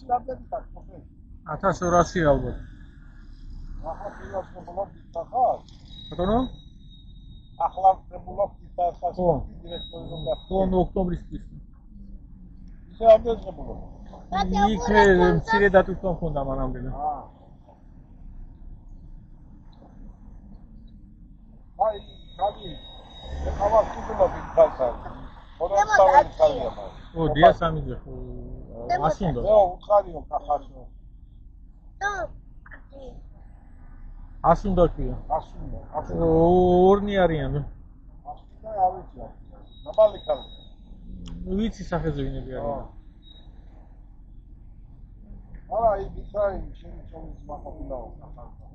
რამდენი ხარ ხოხე? 1200 ალბათ. ახლა პირველ შემოვლობ დახარ? ბატონო? ახლა შემოვლობ დახარ დირექტორი რომ გახდა. ოქტომბრის. ისე ამდენ შემოვლობ. იქ მცირე დატვირთვა მქონდა მანამდე. აი, ხალი. ეხლა ვსულობ იქთან. მოდასავენ ხალია მას. დია სამიძე ხო ასუნდა. უთხარიო კახაშო. ასუნდა კი. ასუნდა. ორნი არიან. ასუნდა არ ვიცი. ნაბალი ხალ. ვიცი სახეზე ვინები არიან. არა, იგი საერთოდ შენ ჩოვის მაყობილაო კახაშო.